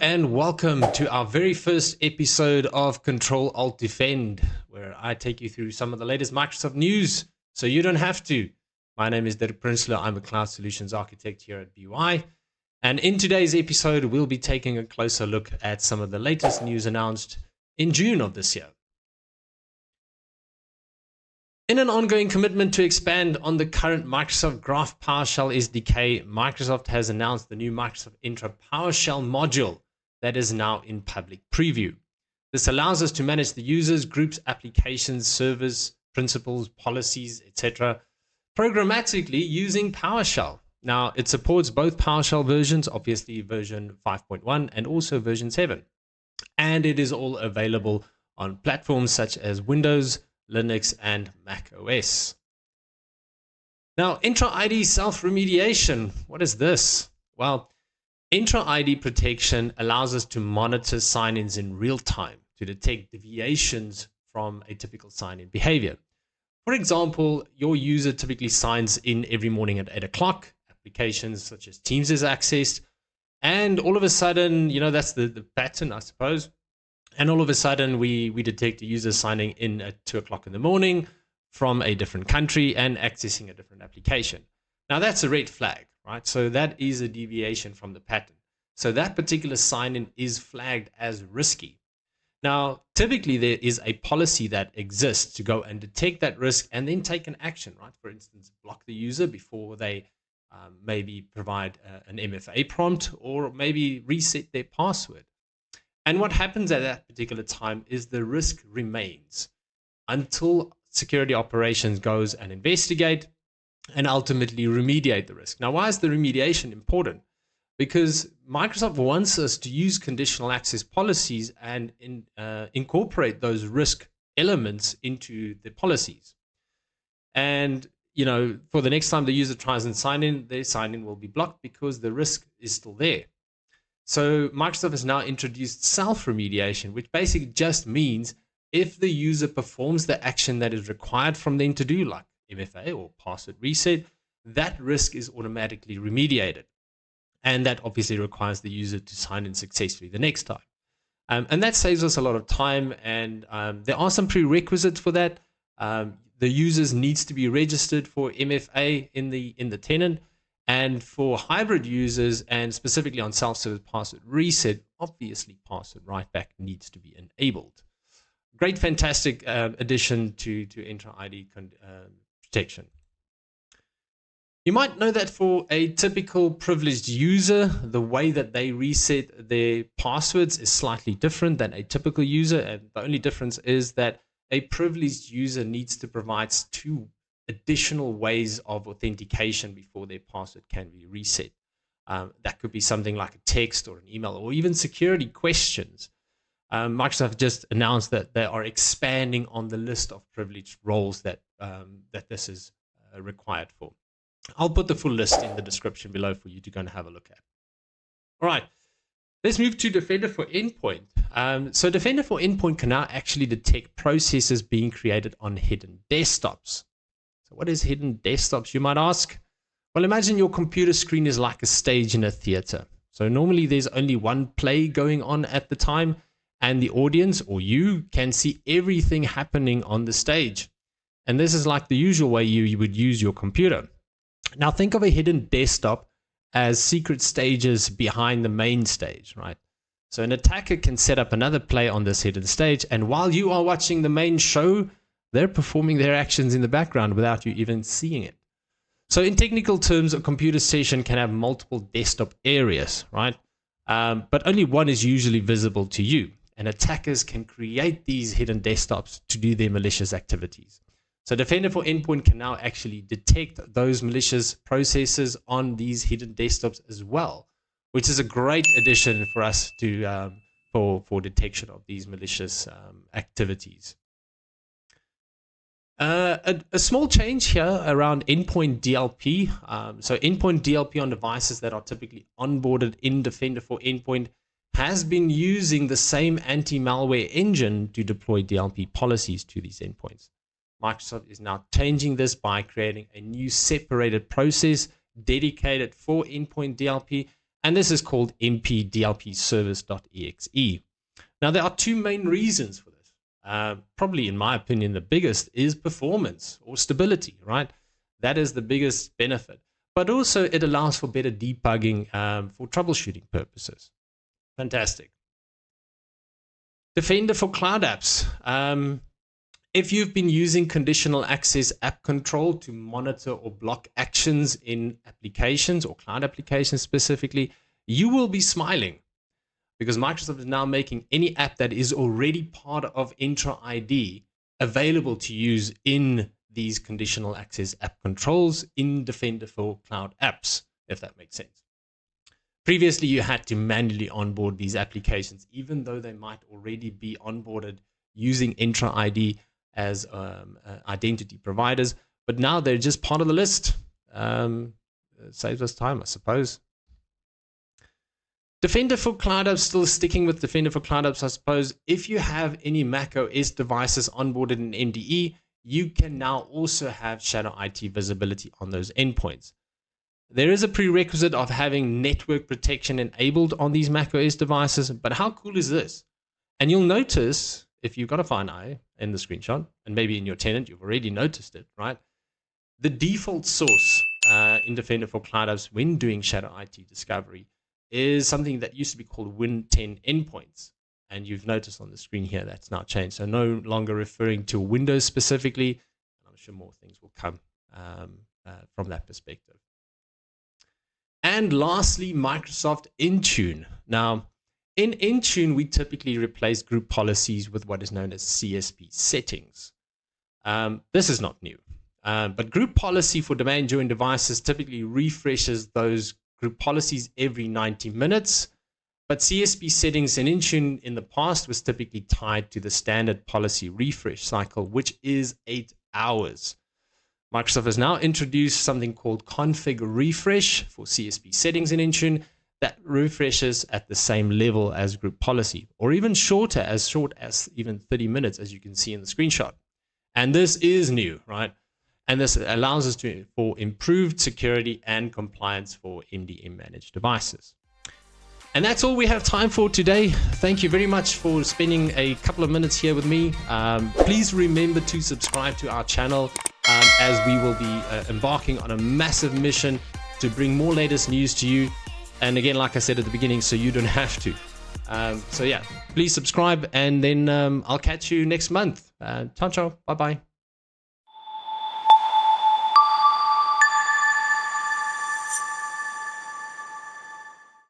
and welcome to our very first episode of Ctrl Alt Defend, where I take you through some of the latest Microsoft news so you don't have to. My name is Dirk Prinsloo. I'm a cloud solutions architect here at BY. And in today's episode, we'll be taking a closer look at some of the latest news announced in June of this year. In an ongoing commitment to expand on the current Microsoft Graph PowerShell SDK, Microsoft has announced the new Microsoft Entra PowerShell module that is now in public preview. This allows us to manage the users, groups, applications, servers, principals, policies, etc. programmatically using PowerShell. Now, it supports both PowerShell versions, obviously version 5.1 and also version 7. And it is all available on platforms such as Windows, Linux, and macOS. Now, Entra ID self-remediation. What is this? Well, Entra ID protection allows us to monitor sign-ins in real time to detect deviations from a typical sign-in behavior. For example, your user typically signs in every morning at 8 o'clock. Applications such as Teams is accessed, and all of a sudden, that's the pattern, I suppose. And all of a sudden, we detect a user signing in at 2 o'clock in the morning from a different country and accessing a different application. Now, that's a red flag, right? So that is a deviation from the pattern. So that particular sign-in is flagged as risky. Now, typically, there is a policy that exists to go and detect that risk and then take an action, right? For instance, block the user before they maybe provide an MFA prompt or maybe reset their password. And what happens at that particular time is the risk remains until security operations goes and investigate and ultimately remediate the risk. Now, why is the remediation important? Because Microsoft wants us to use conditional access policies and incorporate those risk elements into the policies. And, for the next time the user tries and sign in, their sign-in will be blocked because the risk is still there. So Microsoft has now introduced self-remediation, which basically just means if the user performs the action that is required from them to do, like MFA or password reset, that risk is automatically remediated. And that obviously requires the user to sign in successfully the next time. And that saves us a lot of time. And there are some prerequisites for that. The users needs to be registered for MFA in the tenant. And for hybrid users, and specifically on self-service password reset, obviously password write-back needs to be enabled. Great, fantastic addition to Entra ID protection. You might know that for a typical privileged user, the way that they reset their passwords is slightly different than a typical user. And the only difference is that a privileged user needs to provide two additional ways of authentication before their password can be reset. That could be something like a text or an email or even security questions. Microsoft just announced that they are expanding on the list of privileged roles that this is required for. I'll put the full list in the description below for you to go and have a look at. All right, let's move to Defender for Endpoint. So Defender for Endpoint can now actually detect processes being created on hidden desktops. So what is hidden desktops, you might ask? Well, imagine your computer screen is like a stage in a theater. So normally there's only one play going on at the time, and the audience or you can see everything happening on the stage. And this is like the usual way you would use your computer. Now think of a hidden desktop as secret stages behind the main stage, right? So an attacker can set up another play on this hidden stage, and while you are watching the main show, they're performing their actions in the background without you even seeing it. So in technical terms, a computer session can have multiple desktop areas, right? But only one is usually visible to you. And attackers can create these hidden desktops to do their malicious activities. So Defender for Endpoint can now actually detect those malicious processes on these hidden desktops as well, which is a great addition for us to for detection of these malicious activities. A small change here around Endpoint DLP. So Endpoint DLP on devices that are typically onboarded in Defender for Endpoint has been using the same anti-malware engine to deploy DLP policies to these endpoints. Microsoft is now changing this by creating a new separated process dedicated for Endpoint DLP And this is called npdlpservice.exe. Now, there are two main reasons for this. Probably, in my opinion, the biggest is performance or stability, right? That is the biggest benefit. But also, it allows for better debugging for troubleshooting purposes. Fantastic. Defender for cloud apps. If you've been using conditional access app control to monitor or block actions in applications or cloud applications specifically, you will be smiling because Microsoft is now making any app that is already part of Entra ID available to use in these conditional access app controls in Defender for cloud apps, if that makes sense. Previously, you had to manually onboard these applications, even though they might already be onboarded using Entra ID as identity providers, but now they're just part of the list. It saves us time, I suppose. Defender for Cloud Apps, still sticking with Defender for Cloud Apps, I suppose. If you have any macOS devices onboarded in MDE, you can now also have Shadow IT visibility on those endpoints. There is a prerequisite of having network protection enabled on these macOS devices, but how cool is this? And you'll notice, if you've got a fine eye in the screenshot, and maybe in your tenant, you've already noticed it, right? The default source in Defender for Cloud Apps when doing Shadow IT Discovery is something that used to be called Win10 endpoints. And you've noticed on the screen here, that's now changed. So no longer referring to Windows specifically. I'm sure more things will come from that perspective. And lastly, Microsoft Intune. Now, in Intune, we typically replace group policies with what is known as CSP settings. This is not new, but group policy for domain-joined devices typically refreshes those group policies every 90 minutes. But CSP settings in Intune in the past was typically tied to the standard policy refresh cycle, which is 8 hours. Microsoft has now introduced something called config refresh for CSP settings in Intune that refreshes at the same level as group policy, or even shorter, as short as even 30 minutes, as you can see in the screenshot. And this is new, right? And this allows us for improved security and compliance for MDM managed devices. And that's all we have time for today. Thank you very much for spending a couple of minutes here with me. Please remember to subscribe to our channel as we will be embarking on a massive mission to bring more latest news to you. And again, like I said at the beginning, so you don't have to. So yeah, please subscribe, and then I'll catch you next month. Ciao, ciao. Bye-bye.